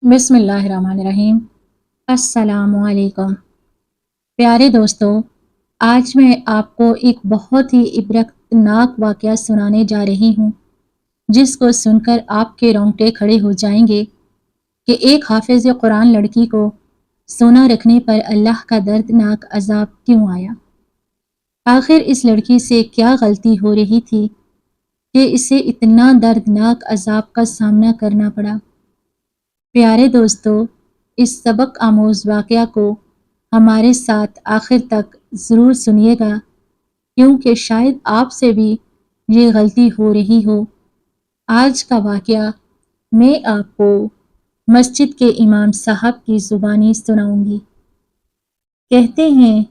بسم اللہ الرحمن الرحیم۔ السلام علیکم پیارے دوستو، آج میں آپ کو ایک بہت ہی عبرتناک واقعہ سنانے جا رہی ہوں، جس کو سن کر آپ کے رونگٹے کھڑے ہو جائیں گے کہ ایک حافظ قرآن لڑکی کو سونا رکھنے پر اللہ کا دردناک عذاب کیوں آیا۔ آخر اس لڑکی سے کیا غلطی ہو رہی تھی کہ اسے اتنا دردناک عذاب کا سامنا کرنا پڑا۔ پیارے دوستو، اس سبق آموز واقعہ کو ہمارے ساتھ آخر تک ضرور سنیے گا، کیونکہ شاید آپ سے بھی یہ غلطی ہو رہی ہو۔ آج کا واقعہ میں آپ کو مسجد کے امام صاحب کی زبانی سناؤں گی۔ کہتے ہیں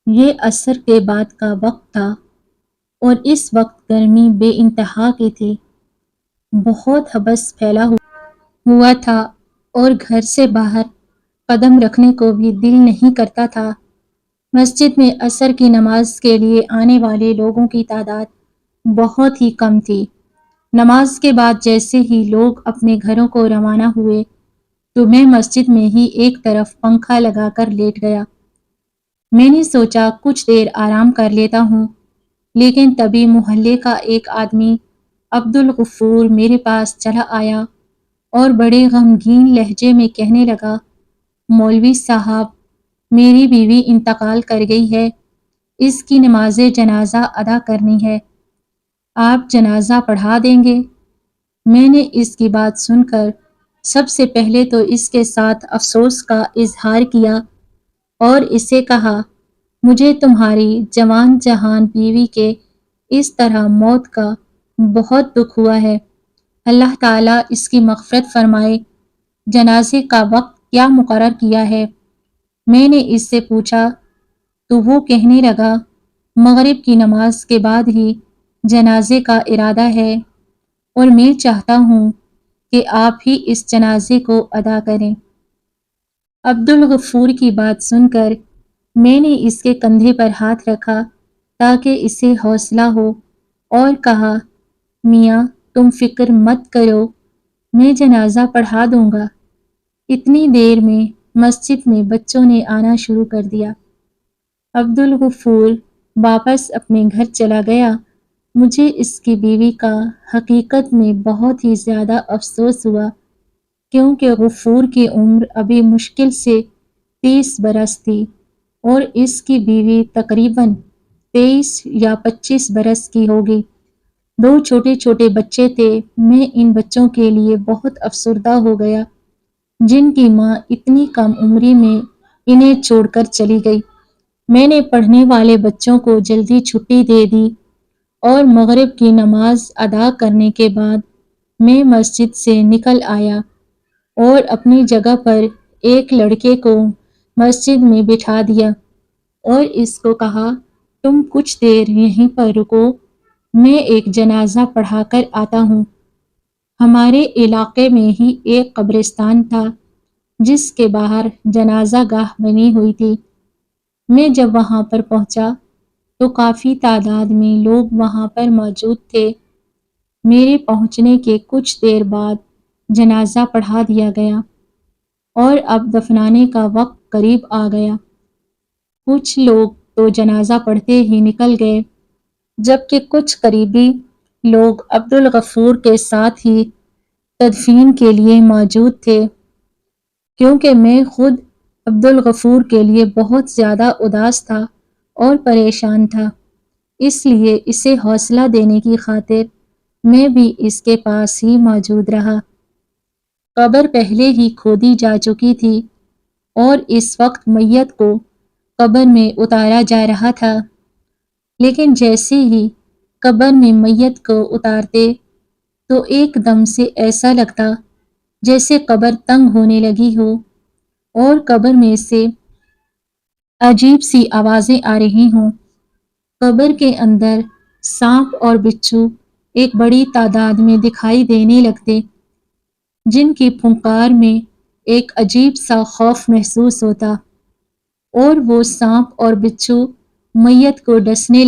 یہ عصر کے بعد کا وقت تھا اور اس وقت گرمی بے انتہا کی تھی۔ بہت حبس پھیلا ہوا تھا اور گھر سے باہر قدم رکھنے کو بھی دل نہیں کرتا تھا۔ مسجد میں عصر کی نماز کے لیے آنے والے لوگوں کی تعداد بہت ہی کم تھی۔ نماز کے بعد جیسے ہی لوگ اپنے گھروں کو روانہ ہوئے تو میں مسجد میں ہی ایک طرف پنکھا لگا کر لیٹ گیا۔ میں نے سوچا کچھ دیر آرام کر لیتا ہوں، لیکن تبھی محلے کا ایک آدمی عبدالغفور میرے پاس چلا آیا اور بڑے غمگین لہجے میں کہنے لگا، مولوی صاحب، میری بیوی انتقال کر گئی ہے، اس کی نماز جنازہ ادا کرنی ہے، آپ جنازہ پڑھا دیں گے؟ میں نے اس کی بات سن کر سب سے پہلے تو اس کے ساتھ افسوس کا اظہار کیا اور اسے کہا، مجھے تمہاری جوان جہان بیوی کے اس طرح موت کا بہت دکھ ہوا ہے، اللہ تعالیٰ اس کی مغفرت فرمائے، جنازے کا وقت کیا مقرر کیا ہے؟ میں نے اس سے پوچھا تو وہ کہنے لگا، مغرب کی نماز کے بعد ہی جنازے کا ارادہ ہے اور میں چاہتا ہوں کہ آپ ہی اس جنازے کو ادا کریں۔ عبدالغفور کی بات سن کر میں نے اس کے کندھے پر ہاتھ رکھا تاکہ اسے حوصلہ ہو اور کہا، میاں تم فکر مت کرو، میں جنازہ پڑھا دوں گا۔ اتنی دیر میں مسجد میں بچوں نے آنا شروع کر دیا۔ عبدالغفور واپس اپنے گھر چلا گیا۔ مجھے اس کی بیوی کا حقیقت میں بہت ہی زیادہ افسوس ہوا، کیونکہ غفور کی عمر ابھی مشکل سے 30 برس تھی اور اس کی بیوی تقریباً 23 یا 25 برس کی ہوگی۔ 2 چھوٹے چھوٹے بچے تھے۔ میں ان بچوں کے لیے بہت افسردہ ہو گیا، جن کی ماں اتنی کم عمری میں انہیں چھوڑ کر چلی گئی۔ میں نے پڑھنے والے بچوں کو جلدی چھٹی دے دی اور مغرب کی نماز ادا کرنے کے بعد میں مسجد سے نکل آیا اور اپنی جگہ پر ایک لڑکے کو مسجد میں بٹھا دیا اور اس کو کہا، تم کچھ دیر یہیں پر رکو، میں ایک جنازہ پڑھا کر آتا ہوں۔ ہمارے علاقے میں ہی ایک قبرستان تھا جس کے باہر جنازہ گاہ بنی ہوئی تھی۔ میں جب وہاں پر پہنچا تو کافی تعداد میں لوگ وہاں پر موجود تھے۔ میرے پہنچنے کے کچھ دیر بعد جنازہ پڑھا دیا گیا اور اب دفنانے کا وقت قریب آ گیا۔ کچھ لوگ تو جنازہ پڑھتے ہی نکل گئے، جبکہ کچھ قریبی لوگ عبدالغفور کے ساتھ ہی تدفین کے لیے موجود تھے۔ کیونکہ میں خود عبدالغفور کے لیے بہت زیادہ اداس تھا اور پریشان تھا، اس لیے اسے حوصلہ دینے کی خاطر میں بھی اس کے پاس ہی موجود رہا۔ قبر پہلے ہی کھودی جا چکی تھی اور اس وقت میت کو قبر میں اتارا جا رہا تھا، لیکن جیسے ہی قبر میں میت کو اتارتے تو ایک دم سے ایسا لگتا جیسے قبر تنگ ہونے لگی ہو اور قبر میں سے عجیب سی آوازیں آ رہی ہوں۔ قبر کے اندر سانپ اور بچھو ایک بڑی تعداد میں دکھائی دینے لگتے، جن کی پھنکار میں ایک عجیب سا خوف محسوس ہوتا اور وہ سانپ اور بچھو میت کو ڈسنے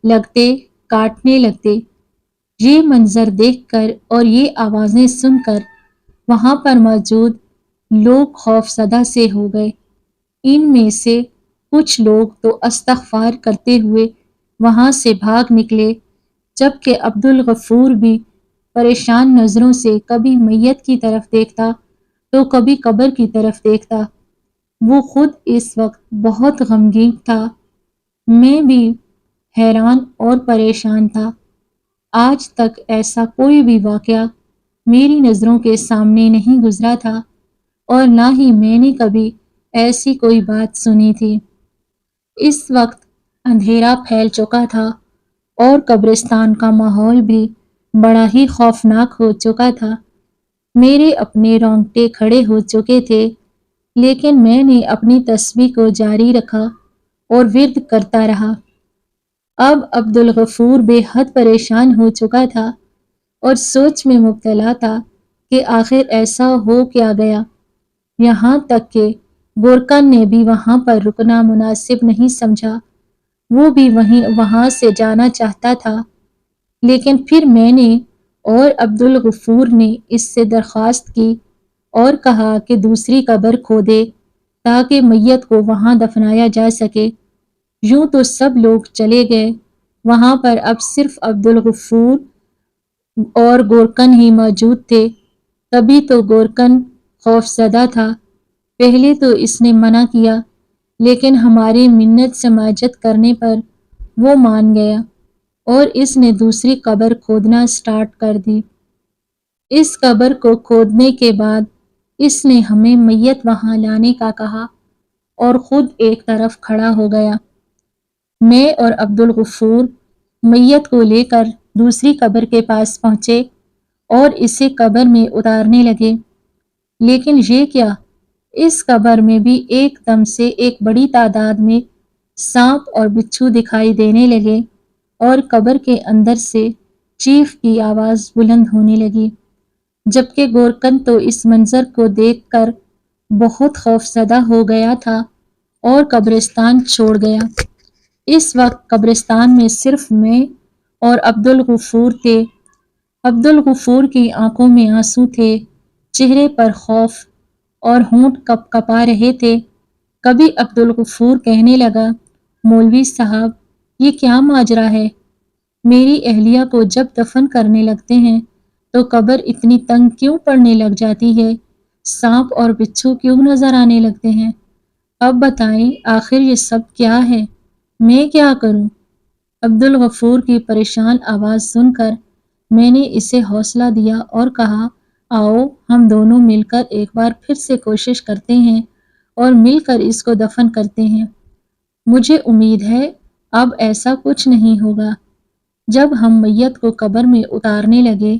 لگتے، کاٹنے لگتے۔ یہ منظر دیکھ کر اور یہ آوازیں سن کر وہاں پر موجود لوگ خوف زدہ سے ہو گئے۔ ان میں سے کچھ لوگ تو استغفار کرتے ہوئے وہاں سے بھاگ نکلے، جبکہ عبدالغفور بھی پریشان نظروں سے کبھی میت کی طرف دیکھتا تو کبھی قبر کی طرف دیکھتا۔ وہ خود اس وقت بہت غمگین تھا، میں بھی حیران اور پریشان تھا۔ آج تک ایسا کوئی بھی واقعہ میری نظروں کے سامنے نہیں گزرا تھا اور نہ ہی میں نے کبھی ایسی کوئی بات سنی تھی۔ اس وقت اندھیرا پھیل چکا تھا اور قبرستان کا ماحول بھی بڑا ہی خوفناک ہو چکا تھا۔ میرے اپنے رونگٹے کھڑے ہو چکے تھے، لیکن میں نے اپنی تسبیح کو جاری رکھا اور ورد کرتا رہا۔ اب عبدالغفور بے حد پریشان ہو چکا تھا اور سوچ میں مبتلا تھا کہ آخر ایسا ہو کیا گیا، یہاں تک کہ گورکن نے بھی وہاں پر رکنا مناسب نہیں سمجھا۔ وہ بھی وہاں سے جانا چاہتا تھا، لیکن پھر میں نے اور عبدالغفور نے اس سے درخواست کی اور کہا کہ دوسری قبر کھودے تاکہ میت کو وہاں دفنایا جا سکے۔ یوں تو سب لوگ چلے گئے، وہاں پر اب صرف عبدالغفور اور گورکن ہی موجود تھے۔ تبھی تو گورکن خوف زدہ تھا۔ پہلے تو اس نے منع کیا، لیکن ہماری منت سماجت کرنے پر وہ مان گیا اور اس نے دوسری قبر کھودنا سٹارٹ کر دی۔ اس قبر کو کھودنے کے بعد اس نے ہمیں میت وہاں لانے کا کہا اور خود ایک طرف کھڑا ہو گیا۔ میں اور عبدالغفور میت کو لے کر دوسری قبر کے پاس پہنچے اور اسے قبر میں اتارنے لگے، لیکن یہ کیا، اس قبر میں بھی ایک دم سے ایک بڑی تعداد میں سانپ اور بچھو دکھائی دینے لگے اور قبر کے اندر سے چیخ کی آواز بلند ہونے لگی، جبکہ گورکن تو اس منظر کو دیکھ کر بہت خوف زدہ ہو گیا تھا اور قبرستان چھوڑ گیا۔ اس وقت قبرستان میں صرف میں اور عبدالغفور تھے۔ عبدالغفور کی آنکھوں میں آنسو تھے، چہرے پر خوف اور ہونٹ کپ کپا رہے تھے۔ کبھی عبدالغفور کہنے لگا، مولوی صاحب، یہ کیا ماجرا ہے؟ میری اہلیہ کو جب دفن کرنے لگتے ہیں تو قبر اتنی تنگ کیوں پڑنے لگ جاتی ہے؟ سانپ اور بچھو کیوں نظر آنے لگتے ہیں؟ اب بتائیں آخر یہ سب کیا ہے؟ میں کیا کروں؟ عبدالغفور کی پریشان آواز سن کر میں نے اسے حوصلہ دیا اور کہا، آؤ ہم دونوں مل کر ایک بار پھر سے کوشش کرتے ہیں اور مل کر اس کو دفن کرتے ہیں۔ مجھے امید ہے اب ایسا کچھ نہیں ہوگا۔ جب ہم میت کو قبر میں اتارنے لگے،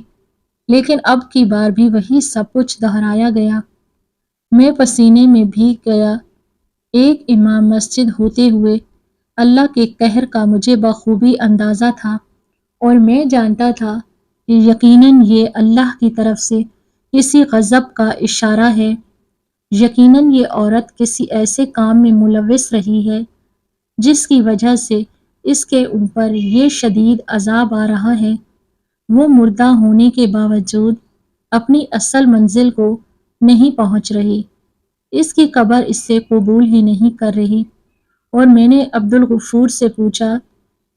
لیکن اب کی بار بھی وہی سب کچھ دہرایا گیا۔ میں پسینے میں بھیگ گیا۔ ایک امام مسجد ہوتے ہوئے اللہ کے قہر کا مجھے بخوبی اندازہ تھا اور میں جانتا تھا کہ یقیناً یہ اللہ کی طرف سے کسی غضب کا اشارہ ہے۔ یقیناً یہ عورت کسی ایسے کام میں ملوث رہی ہے جس کی وجہ سے اس کے اوپر یہ شدید عذاب آ رہا ہے۔ وہ مردہ ہونے کے باوجود اپنی اصل منزل کو نہیں پہنچ رہی، اس کی قبر اس سے قبول ہی نہیں کر رہی۔ اور میں نے عبدالغفور سے پوچھا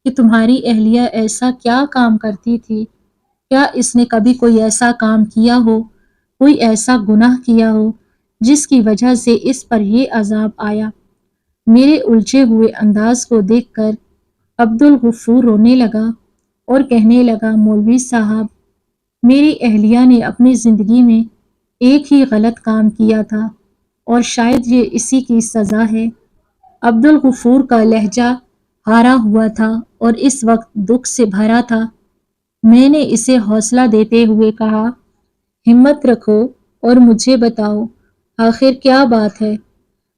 کہ تمہاری اہلیہ ایسا کیا کام کرتی تھی؟ کیا اس نے کبھی کوئی ایسا کام کیا ہو، کوئی ایسا گناہ کیا ہو جس کی وجہ سے اس پر یہ عذاب آیا؟ میرے الجھے ہوئے انداز کو دیکھ کر عبدالغفور رونے لگا اور کہنے لگا، مولوی صاحب، میری اہلیہ نے اپنی زندگی میں ایک ہی غلط کام کیا تھا اور شاید یہ اسی کی سزا ہے۔ عبدالغفور کا لہجہ ہارا ہوا تھا اور اس وقت دکھ سے بھرا تھا۔ میں نے اسے حوصلہ دیتے ہوئے کہا، ہمت رکھو اور مجھے بتاؤ آخر کیا بات ہے؟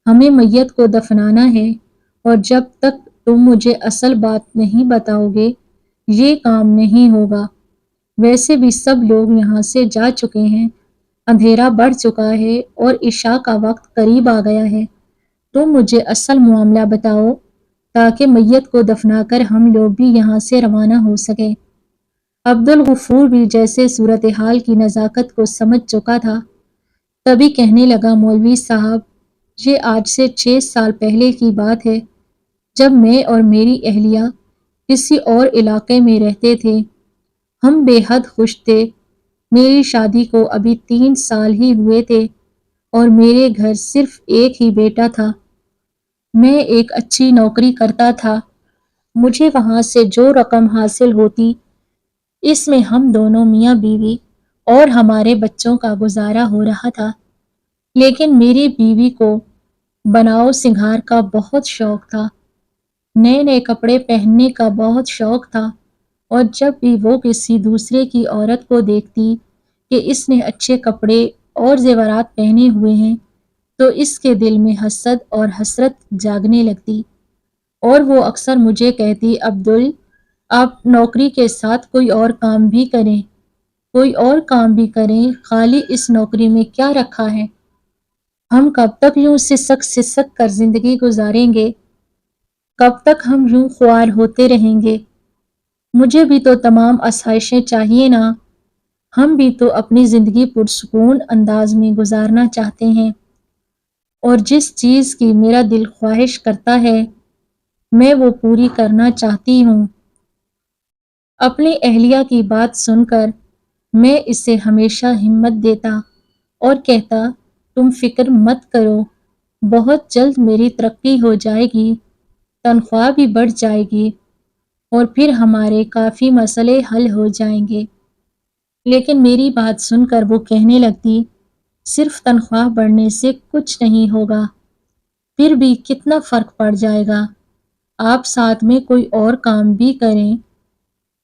ہمیں میت کو دفنانا ہے اور جب تک تم مجھے اصل بات نہیں بتاؤ گے یہ کام نہیں ہوگا۔ ویسے بھی سب لوگ یہاں سے جا چکے ہیں، اندھیرا بڑھ چکا ہے اور عشاء کا وقت قریب آ گیا ہے۔ تم مجھے اصل معاملہ بتاؤ تاکہ میت کو دفنا کر ہم لوگ بھی یہاں سے روانہ ہو سکیں۔ عبدالغفور بھی جیسے صورتحال کی نزاکت کو سمجھ چکا تھا، کبھی کہنے لگا، مولوی صاحب، یہ آج سے 6 سال پہلے کی بات ہے، جب میں اور میری اہلیہ کسی اور علاقے میں رہتے تھے۔ ہم بے حد خوش تھے۔ میری شادی کو ابھی 3 سال ہی ہوئے تھے اور میرے گھر صرف ایک ہی بیٹا تھا۔ میں ایک اچھی نوکری کرتا تھا۔ مجھے وہاں سے جو رقم حاصل ہوتی، اس میں ہم دونوں میاں بیوی اور ہمارے بچوں کا گزارا ہو رہا تھا۔ لیکن میری بیوی کو بناؤ سنگھار کا بہت شوق تھا، نئے نئے کپڑے پہننے کا بہت شوق تھا، اور جب بھی وہ کسی دوسرے کی عورت کو دیکھتی کہ اس نے اچھے کپڑے اور زیورات پہنے ہوئے ہیں تو اس کے دل میں حسد اور حسرت جاگنے لگتی، اور وہ اکثر مجھے کہتی، عبدل، آپ نوکری کے ساتھ کوئی اور کام بھی کریں، کوئی اور کام بھی کریں، خالی اس نوکری میں کیا رکھا ہے؟ ہم کب تک یوں سسک کر زندگی گزاریں گے؟ کب تک ہم یوں خوار ہوتے رہیں گے؟ مجھے بھی تو تمام آسائشیں چاہیے نا، ہم بھی تو اپنی زندگی پرسکون انداز میں گزارنا چاہتے ہیں، اور جس چیز کی میرا دل خواہش کرتا ہے میں وہ پوری کرنا چاہتی ہوں۔ اپنی اہلیہ کی بات سن کر میں اسے ہمیشہ ہمت دیتا اور کہتا، تم فکر مت کرو، بہت جلد میری ترقی ہو جائے گی، تنخواہ بھی بڑھ جائے گی، اور پھر ہمارے کافی مسئلے حل ہو جائیں گے۔ لیکن میری بات سن کر وہ کہنے لگتی، صرف تنخواہ بڑھنے سے کچھ نہیں ہوگا، پھر بھی کتنا فرق پڑ جائے گا، آپ ساتھ میں کوئی اور کام بھی کریں،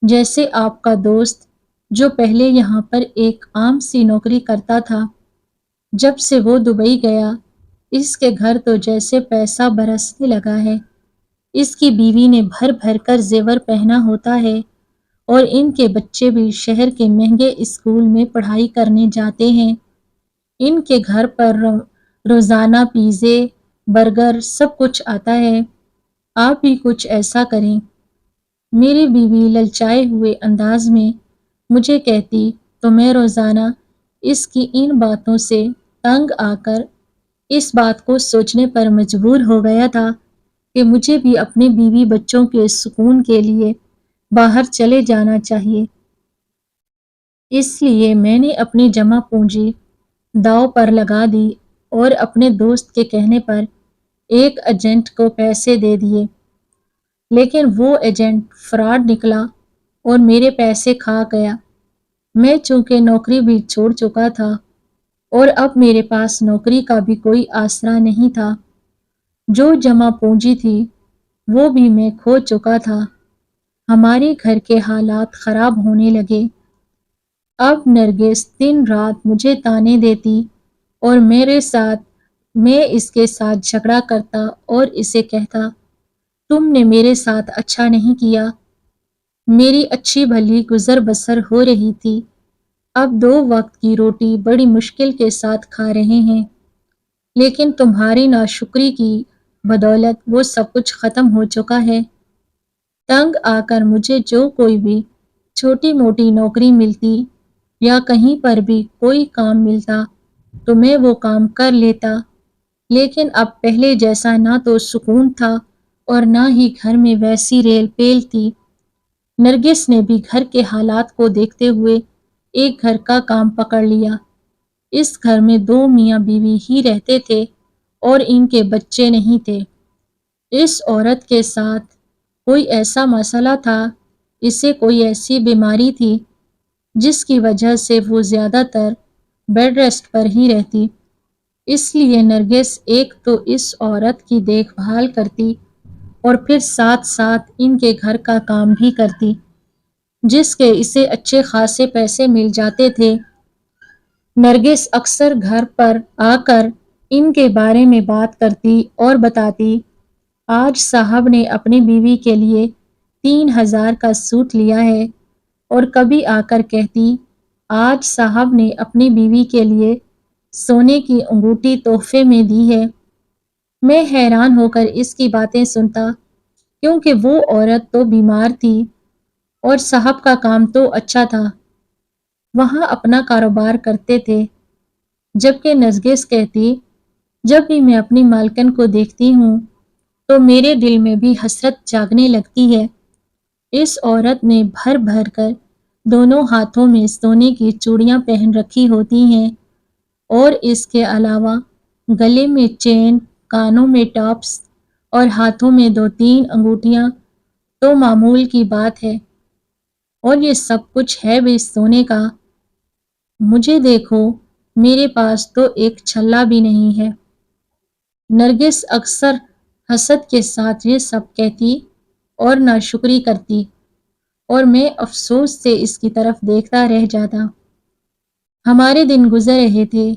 جیسے آپ کا دوست جو پہلے یہاں پر ایک عام سی نوکری کرتا تھا، جب سے وہ دبئی گیا اس کے گھر تو جیسے پیسہ برسنے لگا ہے، اس کی بیوی نے بھر بھر کر زیور پہنا ہوتا ہے، اور ان کے بچے بھی شہر کے مہنگے اسکول میں پڑھائی کرنے جاتے ہیں، ان کے گھر پر روزانہ پیزے، برگر سب کچھ آتا ہے، آپ بھی کچھ ایسا کریں۔ میری بیوی للچائے ہوئے انداز میں مجھے کہتی تو میں روزانہ اس کی ان باتوں سے تنگ آ کر اس بات کو سوچنے پر مجبور ہو گیا تھا کہ مجھے بھی اپنے بیوی بچوں کے سکون کے لیے باہر چلے جانا چاہیے۔ اس لیے میں نے اپنی جمع پونجی داؤ پر لگا دی اور اپنے دوست کے کہنے پر ایک ایجنٹ کو پیسے دے دیے، لیکن وہ ایجنٹ فراڈ نکلا اور میرے پیسے کھا گیا۔ میں چونکہ نوکری بھی چھوڑ چکا تھا اور اب میرے پاس نوکری کا بھی کوئی آسرا نہیں تھا، جو جمع پونجی تھی وہ بھی میں کھو چکا تھا۔ ہمارے گھر کے حالات خراب ہونے لگے۔ اب نرگس دن رات مجھے طعنے دیتی اور میں اس کے ساتھ جھگڑا کرتا اور اسے کہتا، تم نے میرے ساتھ اچھا نہیں کیا، میری اچھی بھلی گزر بسر ہو رہی تھی، اب 2 وقت کی روٹی بڑی مشکل کے ساتھ کھا رہے ہیں، لیکن تمہاری ناشکری کی بدولت وہ سب کچھ ختم ہو چکا ہے۔ تنگ آ کر مجھے جو کوئی بھی چھوٹی موٹی نوکری ملتی یا کہیں پر بھی کوئی کام ملتا تو میں وہ کام کر لیتا، لیکن اب پہلے جیسا نہ تو سکون تھا اور نہ ہی گھر میں ویسی ریل پیل تھی۔ نرگس نے بھی گھر کے حالات کو دیکھتے ہوئے ایک گھر کا کام پکڑ لیا۔ اس گھر میں 2 میاں بیوی ہی رہتے تھے اور ان کے بچے نہیں تھے۔ اس عورت کے ساتھ کوئی ایسا مسئلہ تھا، اسے کوئی ایسی بیماری تھی جس کی وجہ سے وہ زیادہ تر بیڈ ریسٹ پر ہی رہتی، اس لیے نرگس ایک تو اس عورت کی دیکھ بھال کرتی اور پھر ساتھ ساتھ ان کے گھر کا کام بھی کرتی، جس کے اسے اچھے خاصے پیسے مل جاتے تھے۔ نرگس اکثر گھر پر آ کر ان کے بارے میں بات کرتی اور بتاتی، آج صاحب نے اپنی بیوی کے لیے 3,000 کا سوٹ لیا ہے، اور کبھی آ کر کہتی، آج صاحب نے اپنی بیوی کے لیے سونے کی انگوٹھی تحفے میں دی ہے۔ میں حیران ہو کر اس کی باتیں سنتا، کیونکہ وہ عورت تو بیمار تھی اور صاحب کا کام تو اچھا تھا، وہاں اپنا کاروبار کرتے تھے، جبکہ نرگس کہتی، جب بھی میں اپنی مالکن کو دیکھتی ہوں تو میرے دل میں بھی حسرت جاگنے لگتی ہے۔ اس عورت نے بھر بھر کر دونوں ہاتھوں میں سونے کی چوڑیاں پہن رکھی ہوتی ہیں اور اس کے علاوہ گلے میں چین، کانوں میں ٹاپس اور ہاتھوں میں 2-3 انگوٹھیاں تو معمول کی بات ہے، اور یہ سب کچھ ہے بھی سونے کا۔ مجھے دیکھو، میرے پاس تو ایک چھلا بھی نہیں ہے۔ نرگس اکثر حسد کے ساتھ یہ سب کہتی اور ناشکری کرتی، اور میں افسوس سے اس کی طرف دیکھتا رہ جاتا۔ ہمارے دن گزر رہے تھے،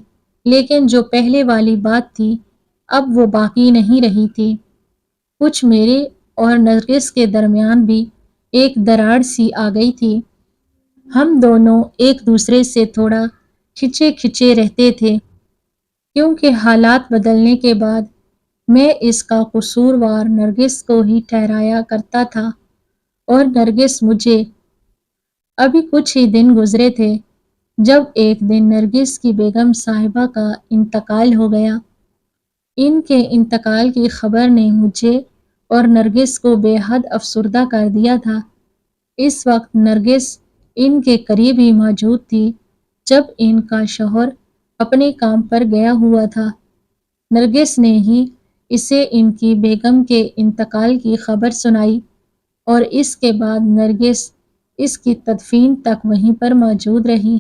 لیکن جو پہلے والی بات تھی اب وہ باقی نہیں رہی تھی۔ کچھ میرے اور نرگس کے درمیان بھی ایک دراڑ سی آ گئی تھی۔ ہم دونوں ایک دوسرے سے تھوڑا کھچے کھچے رہتے تھے، کیونکہ حالات بدلنے کے بعد میں اس کا قصوروار نرگس کو ہی ٹھہرایا کرتا تھا اور نرگس مجھے۔ ابھی کچھ ہی دن گزرے تھے جب ایک دن نرگس کی بیگم صاحبہ کا انتقال ہو گیا۔ ان کے انتقال کی خبر نے مجھے اور نرگس کو بے حد افسردہ کر دیا تھا۔ اس وقت نرگس ان کے قریب ہی موجود تھی جب ان کا شوہر اپنے کام پر گیا ہوا تھا۔ نرگس نے ہی اسے ان کی بیگم کے انتقال کی خبر سنائی، اور اس کے بعد نرگس اس کی تدفین تک وہیں پر موجود رہی۔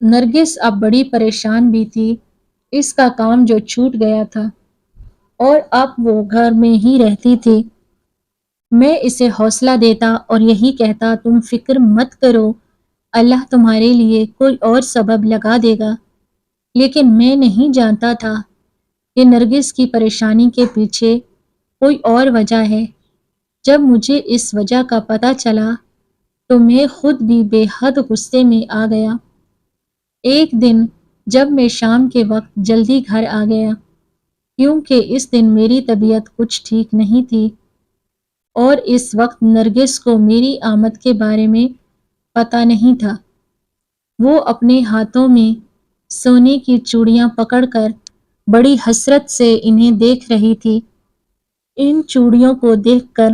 نرگس اب بڑی پریشان بھی تھی، اس کا کام جو چھوٹ گیا تھا اور اب وہ گھر میں ہی رہتی تھی۔ میں اسے حوصلہ دیتا اور یہی کہتا، تم فکر مت کرو، اللہ تمہارے لیے کوئی اور سبب لگا دے گا۔ لیکن میں نہیں جانتا تھا کہ نرگس کی پریشانی کے پیچھے کوئی اور وجہ ہے۔ جب مجھے اس وجہ کا پتہ چلا تو میں خود بھی بے حد غصے میں آ گیا۔ ایک دن جب میں شام کے وقت جلدی گھر آ گیا، کیونکہ اس دن میری طبیعت کچھ ٹھیک نہیں تھی، اور اس وقت نرگس کو میری آمد کے بارے میں پتہ نہیں تھا۔ وہ اپنے ہاتھوں میں سونے کی چوڑیاں پکڑ کر بڑی حسرت سے انہیں دیکھ رہی تھی۔ ان چوڑیوں کو دیکھ کر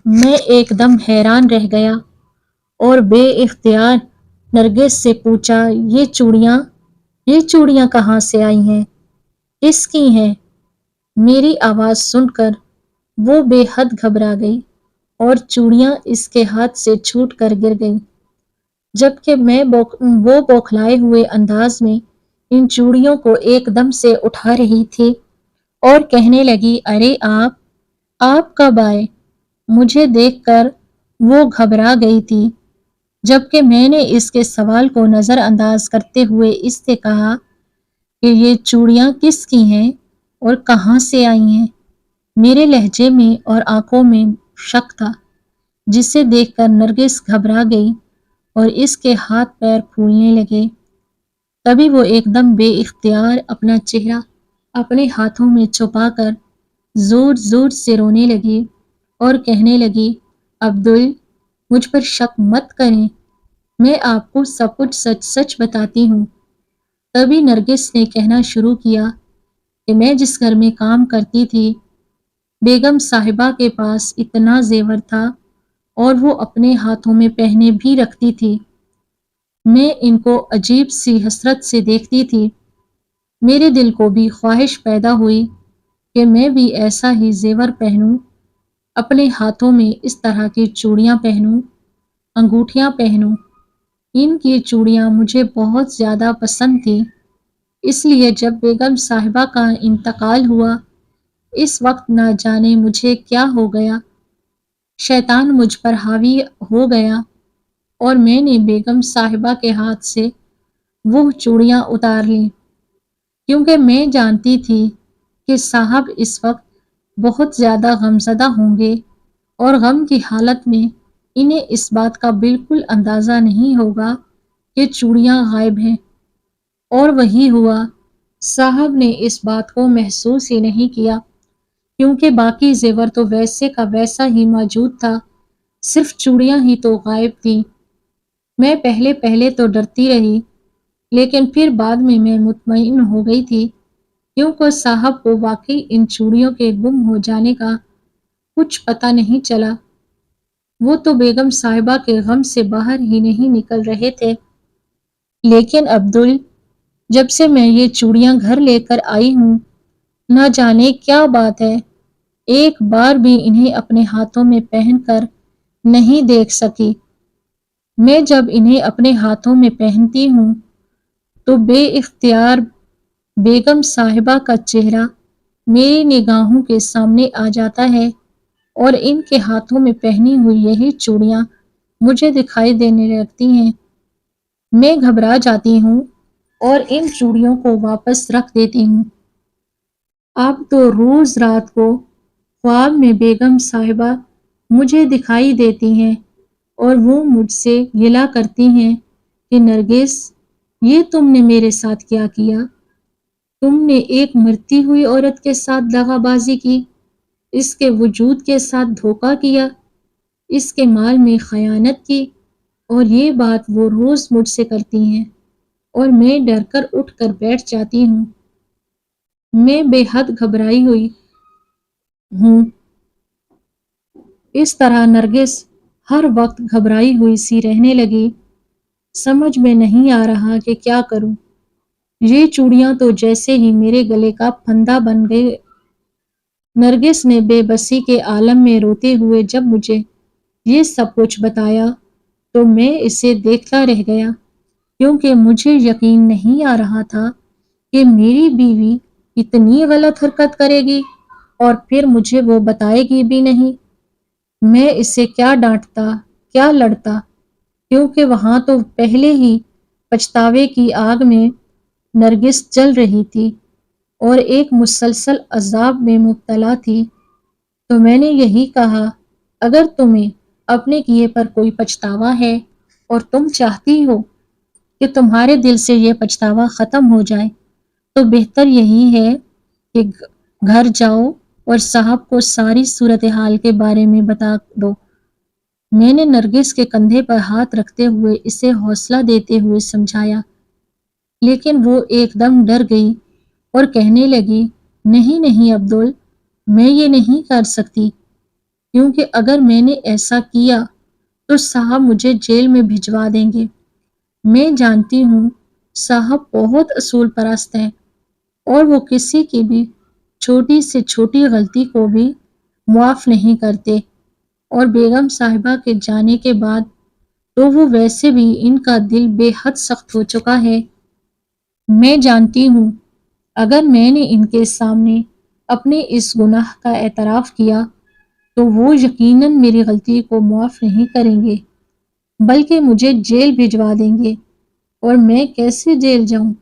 میں ایک دم حیران رہ گیا اور بے اختیار نرگس سے پوچھا، یہ چوڑیاں کہاں سے آئی ہیں؟ کس کی ہیں؟ میری آواز سن کر وہ بے حد گھبرا گئی اور چوڑیاں اس کے ہاتھ سے چھوٹ کر گر گئیں، جبکہ وہ بوکھلائے ہوئے انداز میں ان چوڑیوں کو ایک دم سے اٹھا رہی تھی اور کہنے لگی، ارے آپ کب آئے؟ مجھے دیکھ کر وہ گھبرا گئی تھی، جبکہ میں نے اس کے سوال کو نظر انداز کرتے ہوئے اس سے کہا کہ یہ چوڑیاں کس کی ہیں اور کہاں سے آئی ہیں؟ میرے لہجے میں اور آنکھوں میں شک تھا، جسے دیکھ کر نرگس گھبرا گئی اور اس کے ہاتھ پیر پھولنے لگے۔ تبھی وہ ایک دم بے اختیار اپنا چہرہ اپنے ہاتھوں میں چھپا کر زور زور سے رونے لگی اور کہنے لگی، عبدل، مجھ پر شک مت کریں، میں آپ کو سب کچھ سچ سچ بتاتی ہوں۔ تبھی نرگس نے کہنا شروع کیا کہ میں جس گھر میں کام کرتی تھی، بیگم صاحبہ کے پاس اتنا زیور تھا اور وہ اپنے ہاتھوں میں پہنے بھی رکھتی تھی۔ میں ان کو عجیب سی حسرت سے دیکھتی تھی۔ میرے دل کو بھی خواہش پیدا ہوئی کہ میں بھی ایسا ہی زیور پہنوں، اپنے ہاتھوں میں اس طرح کی چوڑیاں پہنوں، انگوٹھیاں پہنوں۔ ان کی چوڑیاں مجھے بہت زیادہ پسند تھیں، اس لیے جب بیگم صاحبہ کا انتقال ہوا، اس وقت نہ جانے مجھے کیا ہو گیا، شیطان مجھ پر حاوی ہو گیا اور میں نے بیگم صاحبہ کے ہاتھ سے وہ چوڑیاں اتار لیں، کیونکہ میں جانتی تھی کہ صاحب اس وقت بہت زیادہ غمزدہ ہوں گے اور غم کی حالت میں انہیں اس بات کا بالکل اندازہ نہیں ہوگا کہ چوڑیاں غائب ہیں۔ اور وہی ہوا، صاحب نے اس بات کو محسوس ہی نہیں کیا، کیونکہ باقی زیور تو ویسے کا ویسا ہی موجود تھا، صرف چوڑیاں ہی تو غائب تھیں۔ میں پہلے تو ڈرتی رہی، لیکن پھر بعد میں مطمئن ہو گئی تھی کیونکہ صاحب کو واقعی ان چوڑیوں کے گم ہو جانے کا کچھ پتہ نہیں چلا۔ وہ تو بیگم صاحبہ کے غم سے باہر ہی نہیں نکل رہے تھے۔ لیکن عبدل، جب سے میں یہ چوڑیاں گھر لے کر آئی ہوں، نہ جانے کیا بات ہے، ایک بار بھی انہیں اپنے ہاتھوں میں پہن کر نہیں دیکھ سکی۔ میں جب انہیں اپنے ہاتھوں میں پہنتی ہوں تو بے اختیار بیگم صاحبہ کا چہرہ میری نگاہوں کے سامنے آ جاتا ہے اور ان کے ہاتھوں میں پہنی ہوئی یہی چوڑیاں مجھے دکھائی دینے لگتی ہیں۔ میں گھبرا جاتی ہوں اور ان چوڑیوں کو واپس رکھ دیتی ہوں۔ اب تو روز رات کو خواب میں بیگم صاحبہ مجھے دکھائی دیتی ہیں اور وہ مجھ سے گلہ کرتی ہیں کہ نرگس، یہ تم نے میرے ساتھ کیا کیا؟ تم نے ایک مرتی ہوئی عورت کے ساتھ دغا بازی کی، اس کے وجود کے ساتھ دھوکہ کیا، اس کے مال میں خیانت کی، اور یہ بات وہ روز مجھ سے کرتی ہیں اور میں ڈر کر اٹھ کر بیٹھ جاتی ہوں۔ میں بے حد گھبرائی ہوئی ہوں۔ اس طرح نرگس ہر وقت گھبرائی ہوئی سی رہنے لگی۔ سمجھ میں نہیں آ رہا کہ کیا کروں۔ یہ چوڑیاں تو جیسے ہی میرے گلے کا پھندا بن گئے۔ نرگس نے بے بسی کے عالم میں روتے ہوئے جب مجھے یہ سب کچھ بتایا تو میں اسے دیکھتا رہ گیا، کیونکہ مجھے یقین نہیں آ رہا تھا کہ میری بیوی اتنی غلط حرکت کرے گی اور پھر مجھے وہ بتائے گی بھی نہیں۔ میں اسے کیا ڈانٹتا، کیا لڑتا، کیونکہ وہاں تو پہلے ہی پچھتاوے کی آگ میں نرگس جل رہی تھی اور ایک مسلسل عذاب میں مبتلا تھی۔ تو میں نے یہی کہا، اگر تمہیں اپنے کیے پر کوئی پچھتاوا ہے اور تم چاہتی ہو کہ تمہارے دل سے یہ پچھتاوا ختم ہو جائے تو بہتر یہی ہے کہ گھر جاؤ اور صاحب کو ساری صورتحال کے بارے میں بتا دو۔ میں نے نرگس کے کندھے پر ہاتھ رکھتے ہوئے اسے حوصلہ دیتے ہوئے سمجھایا، لیکن وہ ایک دم ڈر گئی اور کہنے لگی، نہیں نہیں عبدل، میں یہ نہیں کر سکتی، کیونکہ اگر میں نے ایسا کیا تو صاحب مجھے جیل میں بھجوا دیں گے۔ میں جانتی ہوں صاحب بہت اصول پرست ہے اور وہ کسی کی بھی چھوٹی سے چھوٹی غلطی کو بھی معاف نہیں کرتے، اور بیگم صاحبہ کے جانے کے بعد تو وہ ویسے بھی ان کا دل بے حد سخت ہو چکا ہے۔ میں جانتی ہوں اگر میں نے ان کے سامنے اپنے اس گناہ کا اعتراف کیا تو وہ یقیناً میری غلطی کو معاف نہیں کریں گے، بلکہ مجھے جیل بھجوا دیں گے، اور میں کیسے جیل جاؤں؟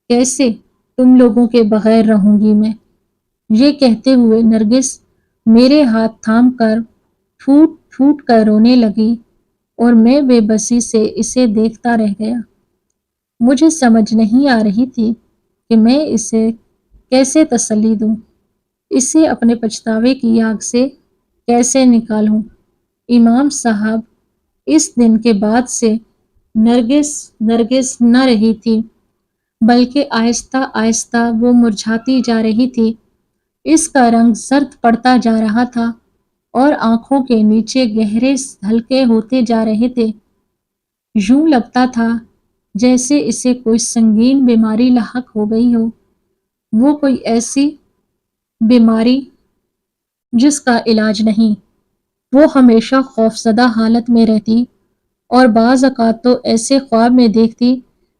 کیسے تم لوگوں کے بغیر رہوں گی میں؟ یہ کہتے ہوئے نرگس میرے ہاتھ تھام کر پھوٹ پھوٹ کر رونے لگی اور میں بے بسی سے اسے دیکھتا رہ گیا۔ مجھے سمجھ نہیں آ رہی تھی کہ میں اسے کیسے تسلی دوں، اسے اپنے پچھتاوے کی آگ سے کیسے نکالوں۔ امام صاحب اس دن کے بعد سے نرگس نہ رہی تھی، بلکہ آہستہ آہستہ وہ مرجھاتی جا رہی تھی۔ اس کا رنگ زرد پڑتا جا رہا تھا اور آنکھوں کے نیچے گہرے ہلکے ہوتے جا رہے تھے۔ یوں لگتا تھا جیسے اسے کوئی سنگین بیماری لاحق ہو گئی ہو، وہ کوئی ایسی بیماری جس کا علاج نہیں۔ وہ ہمیشہ خوفزدہ حالت میں رہتی اور بعض اوقات تو ایسے خواب میں دیکھتی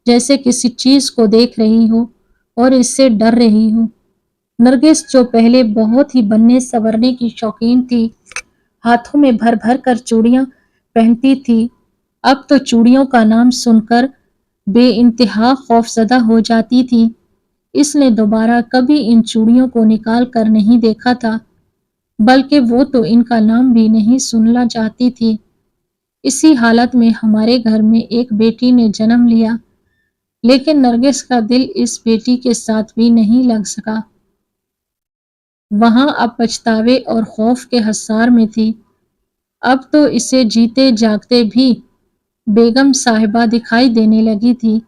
جیسے کسی چیز کو دیکھ رہی ہو اور اس سے ڈر رہی ہو۔ نرگس جو پہلے بہت ہی بننے سنورنے کی شوقین تھی، ہاتھوں میں بھر بھر کر چوڑیاں پہنتی تھی، اب تو چوڑیوں کا نام سن کر بے انتہا خوفزدہ ہو جاتی تھی۔ اس نے دوبارہ کبھی ان چوڑیوں کو نکال کر نہیں دیکھا تھا، بلکہ وہ تو ان کا نام بھی نہیں سننا چاہتی تھی۔ اسی حالت میں ہمارے گھر میں ایک بیٹی نے جنم لیا، لیکن نرگس کا دل اس بیٹی کے ساتھ بھی نہیں لگ سکا۔ وہاں اب پچھتاوے اور خوف کے حصار میں تھی۔ اب تو اسے جیتے جاگتے بھی بیگم صاحبہ دکھائی دینے لگی تھی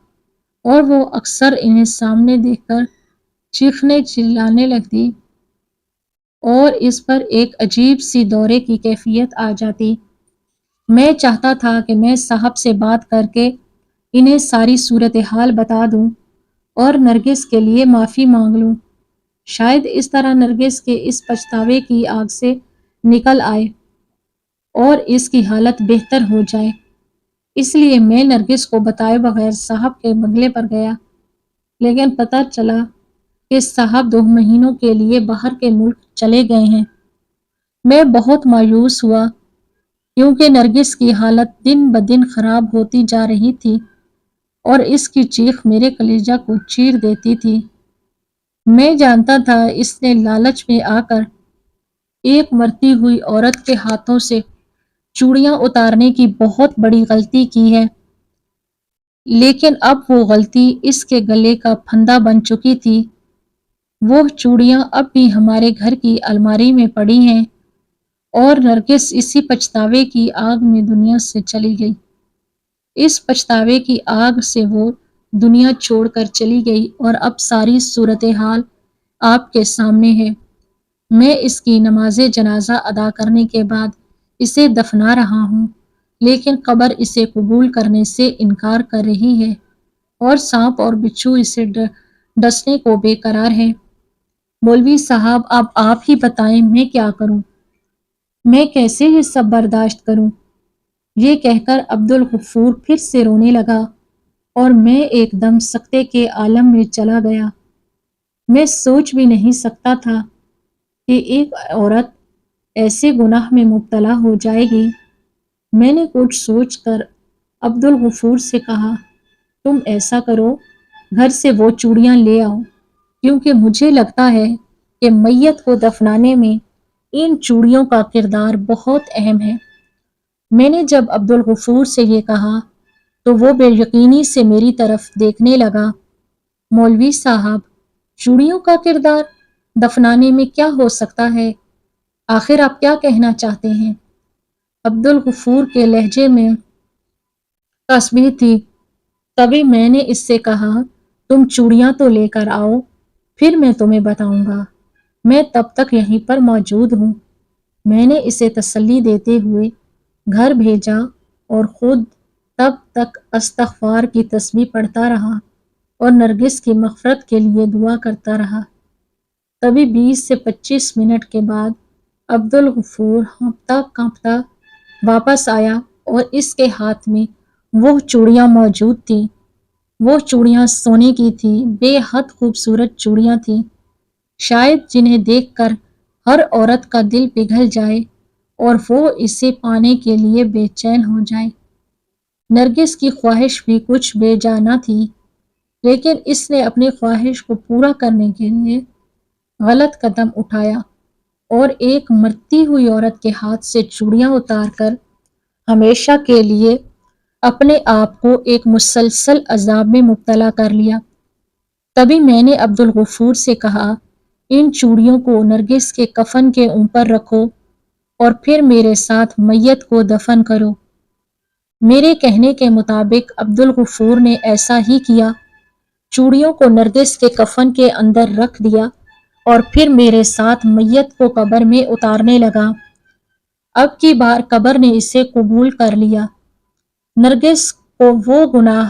اور وہ اکثر انہیں سامنے دیکھ کر چیخنے چلانے لگتی اور اس پر ایک عجیب سی دورے کی کیفیت آ جاتی۔ میں چاہتا تھا کہ میں صاحب سے بات کر کے انہیں ساری صورتحال بتا دوں اور نرگس کے لیے معافی مانگ لوں۔ شاید اس طرح نرگس کے اس پچھتاوے کی آگ سے نکل آئے اور اس کی حالت بہتر ہو جائے۔ اس لیے میں نرگس کو بتائے بغیر صاحب کے بنگلے پر گیا، لیکن پتہ چلا کہ صاحب 2 مہینوں کے لیے باہر کے ملک چلے گئے ہیں۔ میں بہت مایوس ہوا کیونکہ نرگس کی حالت دن بدن خراب ہوتی جا رہی تھی اور اس کی چیخ میرے کلیجہ کو چیر دیتی تھی۔ میں جانتا تھا اس نے لالچ میں آ کر ایک مرتی ہوئی عورت کے ہاتھوں سے چوڑیاں اتارنے کی بہت بڑی غلطی کی ہے، لیکن اب وہ غلطی اس کے گلے کا پھندا بن چکی تھی۔ وہ چوڑیاں اب بھی ہمارے گھر کی الماری میں پڑی ہیں اور نرگس اسی پچھتاوے کی آگ میں دنیا سے چلی گئی۔ اس پچھتاوے کی آگ سے وہ دنیا چھوڑ کر چلی گئی اور اب ساری صورتحال آپ کے سامنے ہے۔ میں اس کی نماز جنازہ ادا کرنے کے بعد اسے دفنا رہا ہوں، لیکن قبر اسے قبول کرنے سے انکار کر رہی ہے اور سانپ اور بچھو اسے ڈسنے کو بے قرار ہے۔ مولوی صاحب اب آپ ہی بتائیں میں کیا کروں؟ میں کیسے یہ سب برداشت کروں؟ یہ کہہ کر عبدالغفور پھر سے رونے لگا اور میں ایک دم سکتے کے عالم میں چلا گیا۔ میں سوچ بھی نہیں سکتا تھا کہ ایک عورت ایسے گناہ میں مبتلا ہو جائے گی۔ میں نے کچھ سوچ کر عبدالغفور سے کہا، تم ایسا کرو، گھر سے وہ چوڑیاں لے آؤ، کیونکہ مجھے لگتا ہے کہ میت کو دفنانے میں ان چوڑیوں کا کردار بہت اہم ہے۔ میں نے جب عبدالغفور سے یہ کہا تو وہ بے یقینی سے میری طرف دیکھنے لگا۔ مولوی صاحب، چوڑیوں کا کردار دفنانے میں کیا ہو سکتا ہے؟ آخر آپ کیا کہنا چاہتے ہیں؟ عبدالغفور کے لہجے میں تسبیح تھی۔ تبھی میں نے اس سے کہا، تم چوڑیاں تو لے کر آؤ، پھر میں تمہیں بتاؤں گا۔ میں تب تک یہیں پر موجود ہوں۔ میں نے اسے تسلی دیتے ہوئے گھر بھیجا اور خود تب تک استغفار کی تسبیح پڑھتا رہا اور نرگس کی مغفرت کے لیے دعا کرتا رہا۔ تبھی 20 سے 25 منٹ کے بعد عبدالغفور ہانپتا کانپتا واپس آیا اور اس کے ہاتھ میں وہ چوڑیاں موجود تھیں۔ وہ چوڑیاں سونے کی تھیں، بے حد خوبصورت چوڑیاں تھیں، شاید جنہیں دیکھ کر ہر عورت کا دل پگھل جائے اور وہ اسے پانے کے لیے بے چین ہو جائے۔ نرگس کی خواہش بھی کچھ بے جا نہ تھی، لیکن اس نے اپنی خواہش کو پورا کرنے کے لیے غلط قدم اٹھایا اور ایک مرتی ہوئی عورت کے ہاتھ سے چوڑیاں اتار کر ہمیشہ کے لیے اپنے آپ کو ایک مسلسل عذاب میں مبتلا کر لیا۔ تبھی میں نے عبدالغفور سے کہا، ان چوڑیوں کو نرگس کے کفن کے اوپر رکھو اور پھر میرے ساتھ میت کو دفن کرو۔ میرے کہنے کے مطابق عبدالغفور نے ایسا ہی کیا، چوڑیوں کو نرگس کے کفن کے اندر رکھ دیا اور پھر میرے ساتھ میت کو قبر میں اتارنے لگا۔ اب کی بار قبر نے اسے قبول کر لیا۔ نرگس کو وہ گناہ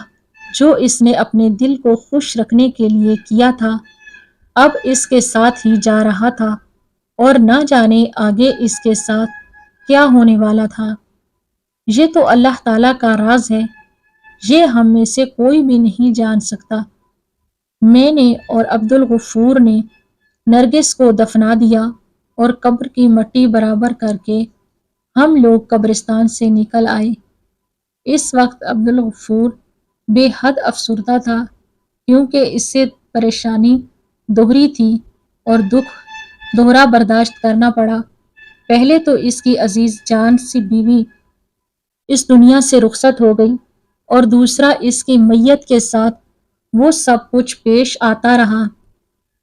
جو اس نے اپنے دل کو خوش رکھنے کے لیے کیا تھا، اب اس کے ساتھ ہی جا رہا تھا اور نہ جانے آگے اس کے ساتھ کیا ہونے والا تھا۔ یہ تو اللہ تعالیٰ کا راز ہے، یہ ہم میں سے کوئی بھی نہیں جان سکتا۔ میں نے اور عبدالغفور نے نرگس کو دفنا دیا اور قبر کی مٹی برابر کر کے ہم لوگ قبرستان سے نکل آئے۔ اس وقت عبدالغفور بے حد افسردہ تھا، کیونکہ اس سے پریشانی دوہری تھی اور دکھ دوہرا برداشت کرنا پڑا۔ پہلے تو اس کی عزیز جان سی بیوی اس دنیا سے رخصت ہو گئی اور دوسرا اس کی میت کے ساتھ وہ سب کچھ پیش آتا رہا۔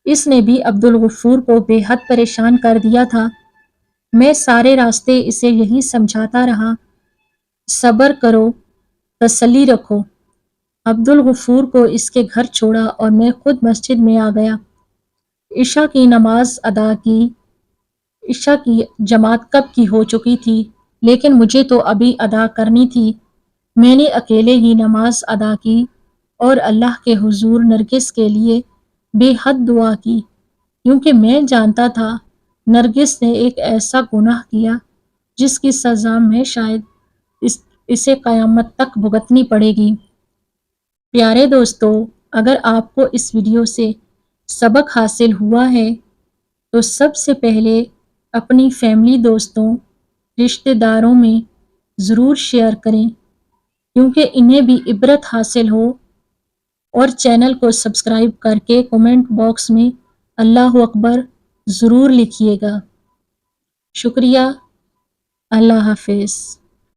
اس نے بھی عبدالغفور کو بے حد پریشان کر دیا تھا۔ میں سارے راستے اسے یہی سمجھاتا رہا، صبر کرو، تسلی رکھو، عبدالغفور کو اس کے گھر چھوڑا اور میں خود مسجد میں آ گیا۔ عشاء کی نماز ادا کی۔ عشاء کی جماعت کب کی ہو چکی تھی، لیکن مجھے تو ابھی ادا کرنی تھی۔ میں نے اکیلے ہی نماز ادا کی اور اللہ کے حضور نرگس کے لیے بے حد دعا کی، کیونکہ میں جانتا تھا نرگس نے ایک ایسا گناہ کیا جس کی سزا میں شاید اسے قیامت تک بھگتنی پڑے گی۔ پیارے دوستو، اگر آپ کو اس ویڈیو سے سبق حاصل ہوا ہے تو سب سے پہلے اپنی فیملی، دوستوں، رشتہ داروں میں ضرور شیئر کریں، کیونکہ انہیں بھی عبرت حاصل ہو، اور چینل کو سبسکرائب کر کے کومنٹ باکس میں اللہ اکبر ضرور لکھیے گا۔ شکریہ۔ اللہ حافظ۔